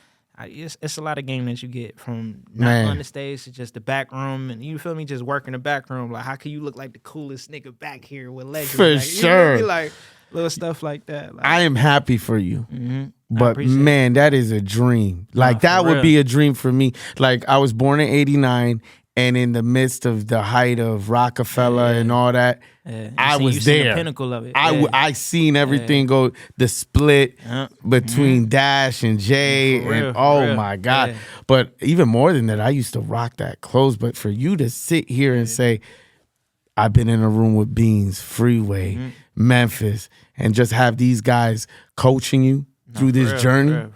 it's a lot of game that you get from not on the stage to just the back room, and you feel me, just working the back room. Like, how can you look like the coolest nigga back here with legends? For like, sure. You know, like little stuff like that. Like, I am happy for you. But man, that is a dream. Like, that would be a dream for me. Like, I was born in 89, and in the midst of the height of Rockefeller and all that, I was there. The pinnacle of it. I seen everything go, the split between Dash and Jay, and my God. But even more than that, I used to rock that clothes. But for you to sit here and say, I've been in a room with Beans, Freeway, Memphis, and just have these guys coaching you through this journey,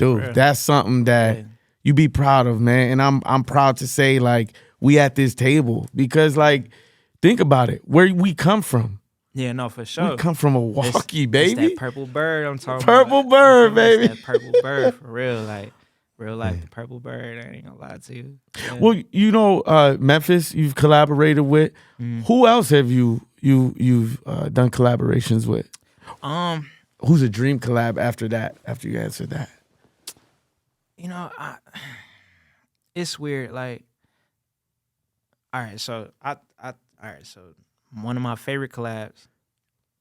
Dude, that's something that you be proud of, man. And I'm proud to say, like, we at this table because, like, think about it, where we come from. Yeah, no, for sure. We come from Milwaukee, baby. It's that purple bird I'm talking purple about. Purple bird, baby. It's that purple bird for real, like real life. The purple bird, I ain't gonna lie to you. Yeah. Well, you know, Memphis, you've collaborated with. Who else have you've done collaborations with? Who's a dream collab after that? After you answer that, you know, it's weird. Like, all right, so so one of my favorite collabs.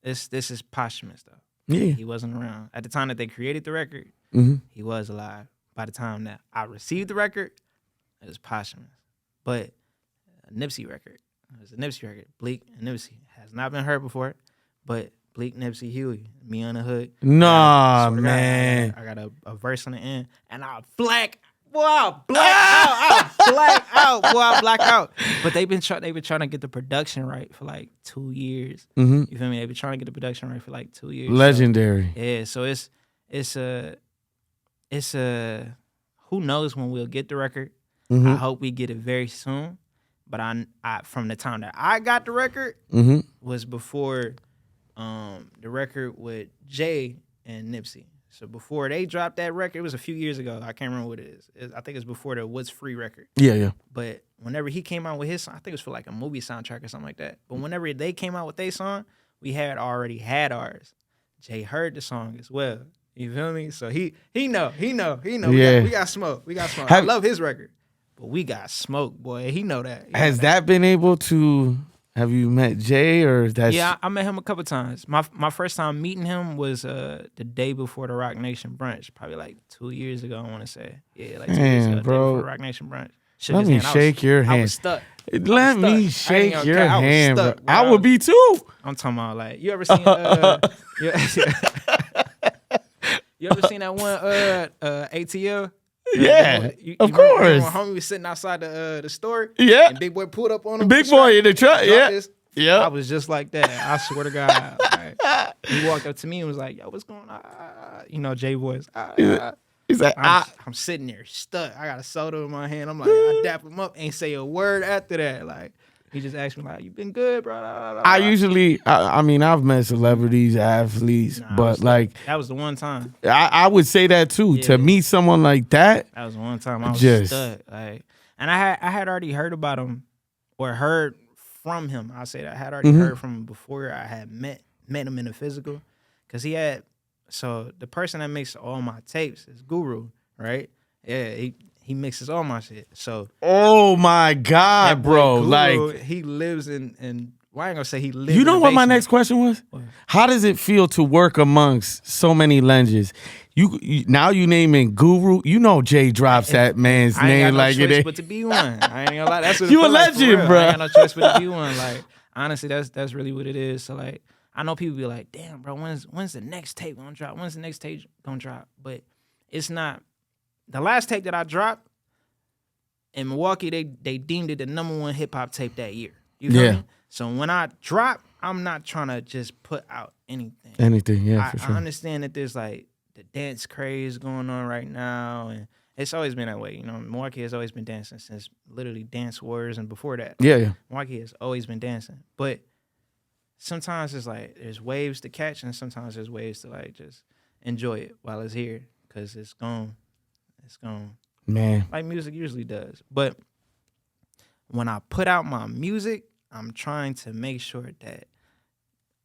This is posthumous though. Yeah, he wasn't around at the time that they created the record. He was alive. By the time that I received the record, it was posthumous. But a Nipsey record. It was a Nipsey record. Bleek and Nipsey has not been heard before, but Bleek, Nipsey, Huey, me on the hook. Nah, man. I got a verse on the end, and I'll black out. Boy, I'll black out. But they've been trying to get the production right for like 2 years. You feel me? They've been trying to get the production right for like 2 years. Legendary. So, yeah, so it's a who knows when we'll get the record. I hope we get it very soon. But I from the time that I got the record was before the record with Jay and Nipsey. So before they dropped that record, it was a few years ago. I can't remember what it is. I think it's before the What's Free record. Yeah. But whenever he came out with his song, I think it was for like a movie soundtrack or something like that. But whenever they came out with their song, we had already had ours. Jay heard the song as well. You feel me? So he know. Yeah. We got smoke. I love his record. But we got smoke, boy. He know that. Has that been able to... Have you met Jay or that's... Yeah, I met him a couple times. My first time meeting him was the day before the Rock Nation brunch, probably like 2 years ago, I want to say. Yeah, like 2 years ago, bro. day before the Rock Nation brunch. Let me shake your hand. I was stuck. Let me shake your hand, bro. Stuck, I would be too. I'm talking about like, you ever seen you ever seen that one ATL? Yeah, of course. When homie was sitting outside the store. Yeah. And Big Boy pulled up on him. Big Boy in the truck. Yeah. I was just like that. I swear to God. Like, he walked up to me and was like, yo, what's going on? You know, Jay voice. He's like, I'm sitting there stuck. I got a soda in my hand. I'm like, I dap him up, ain't say a word after that. Like, he just asked me, like, you been good, bro? I usually, I mean, I've met celebrities, athletes, but like... That was the one time. I would say that too. Yeah. To meet someone like that... That was the one time I was stuck. Like, and I had already heard about him, or heard from him. I say that I had already heard from him before I had met him in the physical. Because he had... So, the person that makes all my tapes is Guru, right? Yeah, he mixes all my shit. So, oh my God, bro! Guru, like he lives in. Well, I ain't gonna say he lives. You know in the what basement. my next question was? What? How does it feel to work amongst so many legends? You now you naming Guru. You know Jay drops that man's name like it ain't. But to be one, I ain't gonna lie. That's what you a legend, like, bro. I ain't got no choice but to be one. Like honestly, that's really what it is. So like, I know people be like, "Damn, bro, when's the next tape gonna drop? When's the next tape gonna drop?" But it's not. The last tape that I dropped in Milwaukee, they deemed it the #1 hip hop tape that year. You feel me? So when I drop, I'm not trying to just put out anything. For sure. I understand that there's like the dance craze going on right now, and it's always been that way. You know, Milwaukee has always been dancing since literally Dance Wars and before that. Yeah. Milwaukee has always been dancing, but sometimes it's like there's waves to catch, and sometimes there's waves to like just enjoy it while it's here, because it's gone. It's gone. Man. Like music usually does. But when I put out my music, I'm trying to make sure that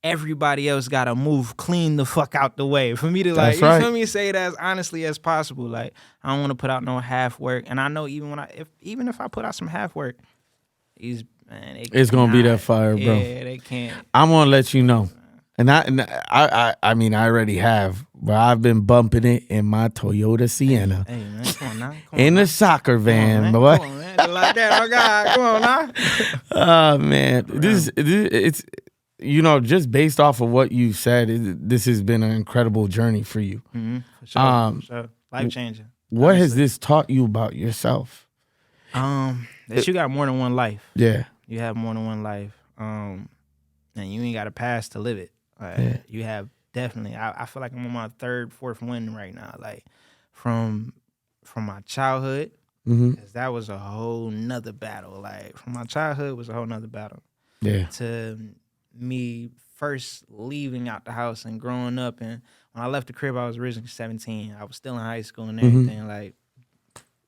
everybody else got to move clean the fuck out the way. For me to like, you feel me, say it as honestly as possible. Like, I don't want to put out no half work. And I know even if I put out some half work, it's going to be that fire, bro. Yeah, they can't. I'm going to let you know. And I mean, I already have, but I've been bumping it in my Toyota Sienna. Hey man, come on now. In the soccer van, boy. Come on, man. Like that, oh God, come on now. Oh man, it's you know, just based off of what you said, this has been an incredible journey for you. Mm-hmm. For sure. Life changing. What honestly. Has this taught you about yourself? That you got more than one life. Yeah, you have more than one life. And you ain't got a past to live it. You have definitely. I feel like I'm on my 3rd, 4th win right now. Like, from my childhood, because that was a whole nother battle. Like, from my childhood was a whole nother battle. Yeah. To me first leaving out the house and growing up, and when I left the crib, I was originally 17. I was still in high school and everything. Like,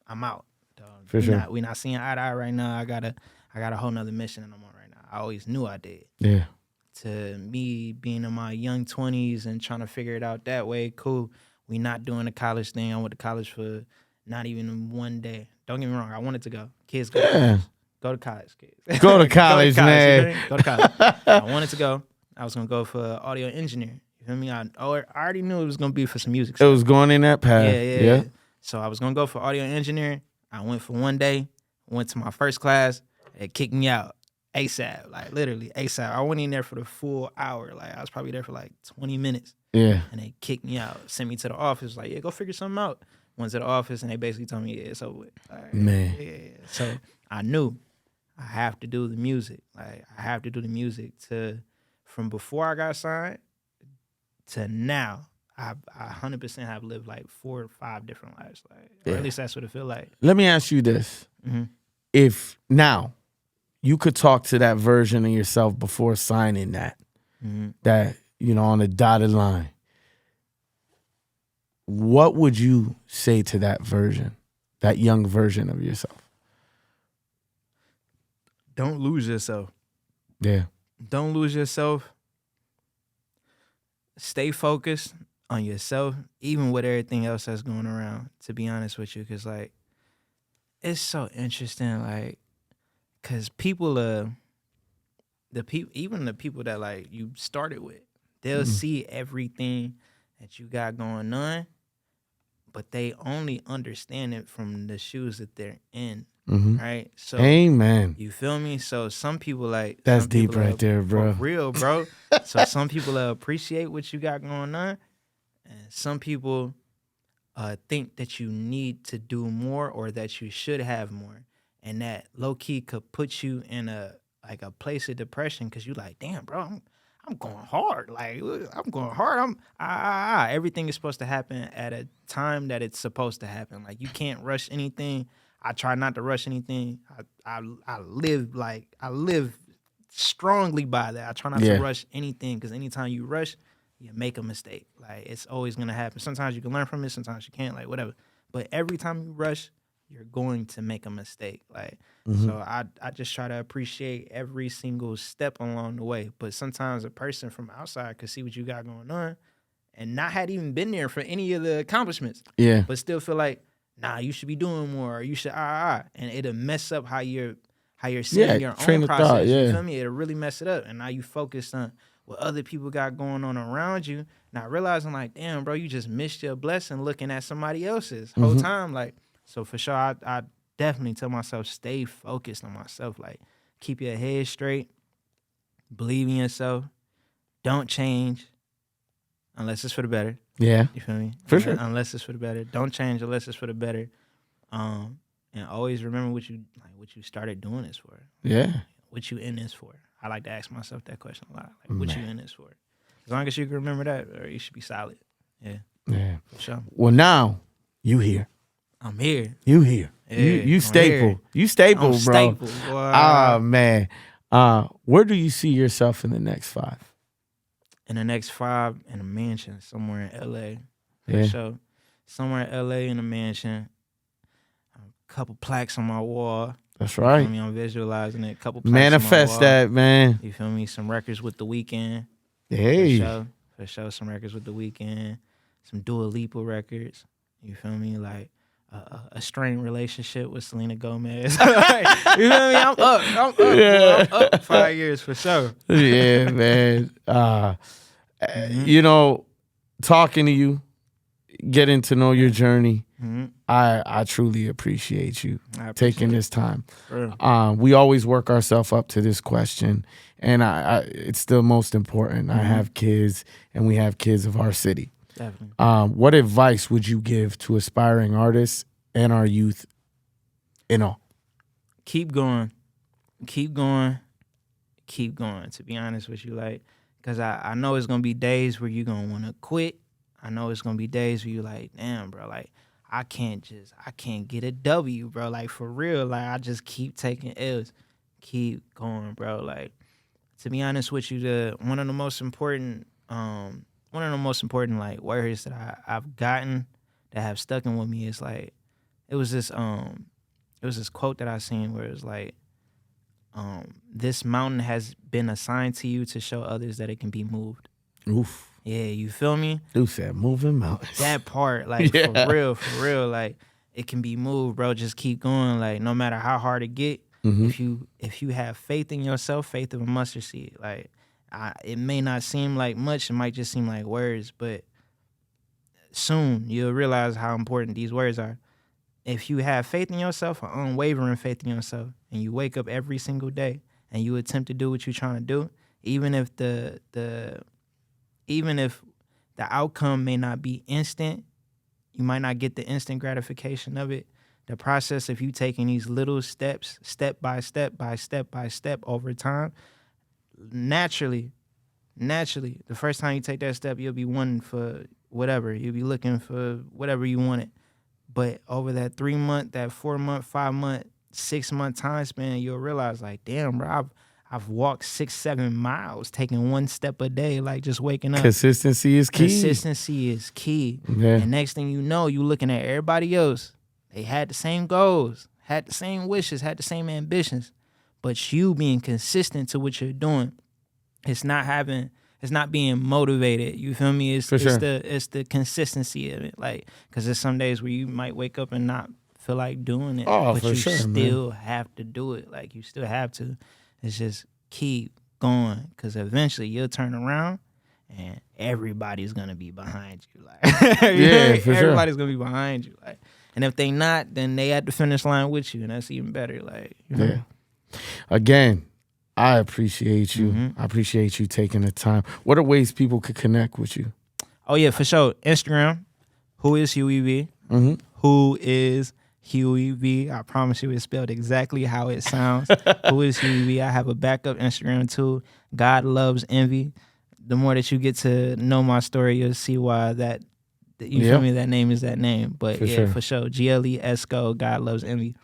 I'm out. Dog. For sure. We not seeing eye to eye right now. I got a whole nother mission that I'm on right now. I always knew I did. Yeah. To me being in my young 20s and trying to figure it out that way, cool. We not doing the college thing. I went to college for not even one day. Don't get me wrong. I wanted to go. Kids go to college. Go to college, kids. Go to college, man. Go to college. I wanted to go. I was going to go for audio engineer. You feel me? I already knew it was going to be for some music stuff. It was going in that path. Yeah. So I was going to go for audio engineering. I went for one day, went to my first class. It kicked me out ASAP, like literally ASAP. I went in there for the full hour. Like, I was probably there for like 20 minutes. Yeah. And they kicked me out, sent me to the office, like, yeah, go figure something out. Went to the office and they basically told me, yeah, it's over with. Like, man. Yeah. So I knew I have to do the music. Like, I have to do the music from before I got signed to now. I 100% have lived like 4 or 5 different lives. Like, or at least that's what it feel like. Let me ask you this. If now you could talk to that version of yourself before signing that, on the dotted line, what would you say to that version, that young version of yourself? Don't lose yourself. Yeah. Don't lose yourself. Stay focused on yourself, even with everything else that's going around, to be honest with you. Because, like, it's so interesting, like, because people, even the people that, like, you started with, they'll see everything that you got going on, but they only understand it from the shoes that they're in. Right? So, amen. You feel me? So some people like that's some deep people right there, bro. For real, bro. So some people appreciate what you got going on, and some people think that you need to do more or that you should have more, and that low key could put you in a place of depression because you like, damn, bro, I'm going hard. Like, I'm going hard. Everything is supposed to happen at a time that it's supposed to happen. Like, you can't rush anything. I try not to rush anything. I live strongly by that. I try not to rush anything, because anytime you rush, you make a mistake. Like, it's always gonna happen. Sometimes you can learn from it, sometimes you can't, like, whatever. But every time you rush, you're going to make a mistake. Like, so I just try to appreciate every single step along the way. But sometimes a person from outside could see what you got going on and not had even been there for any of the accomplishments. Yeah. But still feel like, nah, you should be doing more, or you should and it'll mess up how you're seeing your own process. Thought, You feel me? It'll really mess it up. And now you focus on what other people got going on around you, not realizing, like, damn, bro, you just missed your blessing looking at somebody else's whole time. Like, so for sure, I definitely tell myself, stay focused on myself. Like, keep your head straight, believe in yourself, don't change unless it's for the better. Yeah. You feel me? For sure. Unless it's for the better. Don't change unless it's for the better. And always remember what you started doing this for. Yeah. What you in this for. I like to ask myself that question a lot. Like, what you in this for? As long as you can remember that, or you should be solid. Yeah. Yeah. For sure. Well, now you here. I'm here. You here. Yeah, you staple. Here. You staple, I'm bro. Staple, boy. Ah, man. Where do you see yourself in the next 5? In the next 5, in a mansion somewhere in LA. For Yeah. sure. Somewhere in LA in a mansion. A couple plaques on my wall. That's right. You feel me? I'm visualizing it. A couple plaques Manifest on my wall. that, man. You feel me? Some records with The Weeknd. Hey. For sure. Some records with The Weeknd. Some Dua Lipa records. You feel me? Like a strained relationship with Selena Gomez. You feel me? I'm up. Yeah. I'm up 5 years for sure. Yeah, man. Talking to you, getting to know your journey, I truly appreciate you taking this time. We always work ourselves up to this question, and it's the most important. I have kids, and we have kids of our city. Definitely. What advice would you give to aspiring artists and our youth in all? Keep going. Keep going. Keep going, to be honest with you. Like, because I know it's going to be days where you're going to want to quit. I know it's going to be days where you're like, damn, bro, like, I can't get a W, bro. Like, for real, like, I just keep taking L's, keep going, bro. Like, to be honest with you, one of the most important like words that I've gotten that have stuck in with me is like, it was this quote that I seen where it was like, this mountain has been assigned to you to show others that it can be moved. Oof. Yeah, you feel me? Dude said moving mountains. That part, like, for real, like, it can be moved, bro. Just keep going. Like, no matter how hard it get, if you have faith in yourself, faith of a mustard seed, like, it may not seem like much, it might just seem like words, but soon you'll realize how important these words are. If you have faith in yourself, an unwavering faith in yourself, and you wake up every single day and you attempt to do what you're trying to do, even if the outcome may not be instant, you might not get the instant gratification of it. The process of you taking these little steps, step by step over time, naturally, the first time you take that step, you'll be wanting for whatever. You'll be looking for whatever you wanted. But over that 3 month, that 4 month, 5 month, 6 month time span, you'll realize, like, damn, bro, I've walked 6-7 miles, taking one step a day, like, just waking up. Consistency is key. Consistency is key. Yeah. And next thing you know, you looking at everybody else. They had the same goals, had the same wishes, had the same ambitions, but you being consistent to what you're doing, it's not being motivated. You feel me? It's the consistency of it. Like, because there's some days where you might wake up and not feel like doing it, but you still have to do it. Like, you still have to. It's just keep going, because eventually you'll turn around and everybody's gonna be behind you. Like, everybody's gonna be behind you. Like, and if they not, then they at the finish line with you, and that's even better. Like, yeah. Again, I appreciate you. I appreciate you taking the time. What are ways people could connect with you? Oh yeah, for sure. Instagram. Who is Huey V? Who is Huey V? I promise you, it's spelled exactly how it sounds. Who is Huey V? I have a backup Instagram too. God Loves Envy. The more that you get to know my story, you'll see why that. You feel me? That name is that name. But for sure. GLESCO, God Loves Envy.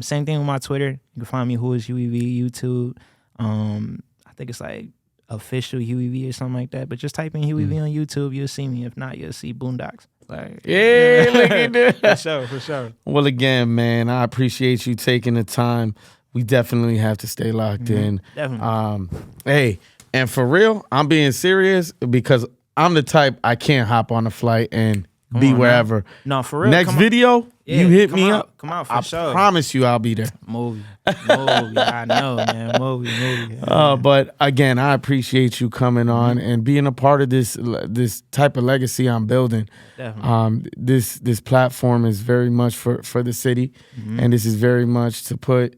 Same thing with my Twitter. You can find me, Who is Huey V, YouTube. I think it's like official Huey V or something like that. But just type in Huey V on YouTube, you'll see me. If not, you'll see Boondocks. Like, yeah, look at that. For sure. Well, again, man, I appreciate you taking the time. We definitely have to stay locked in. Definitely. Hey, and for real, I'm being serious because I'm the type, I can't hop on a flight and be wherever. No, for real. Next video, you hit me up. Come out for sure. I promise you I'll be there. Movie. I know, man. Movie. Yeah. But again, I appreciate you coming on and being a part of this type of legacy I'm building. Definitely. This platform is very much for the city, and this is very much to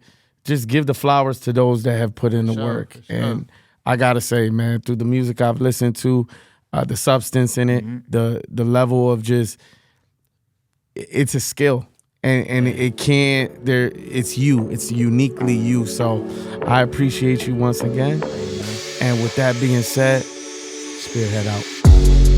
just give the flowers to those that have put in the work. And I gotta say, man, through the music I've listened to, the substance in it, the level of just, it's a skill, and it's uniquely you. So I appreciate you once again. And with that being said, Spearhead out.